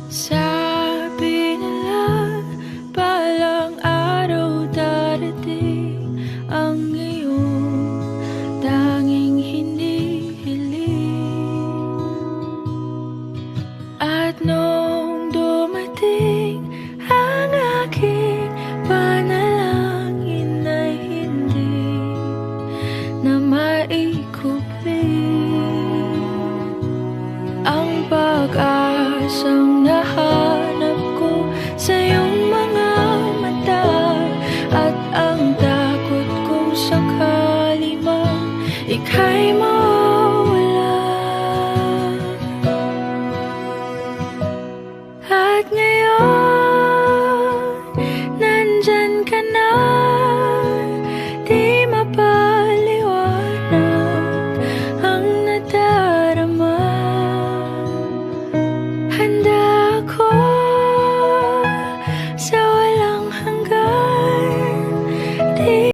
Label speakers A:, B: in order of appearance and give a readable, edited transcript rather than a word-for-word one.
A: Sabi nila balang araw darating ang iyong tanging hinihiling. At nung dumating ang aking panalangin ay hindi na maikupling. Ang pag-asang nahanap ko sa iyong mga mata, at ang takot kong sakali man ika'y mawala. At ngayon, nandyan ka na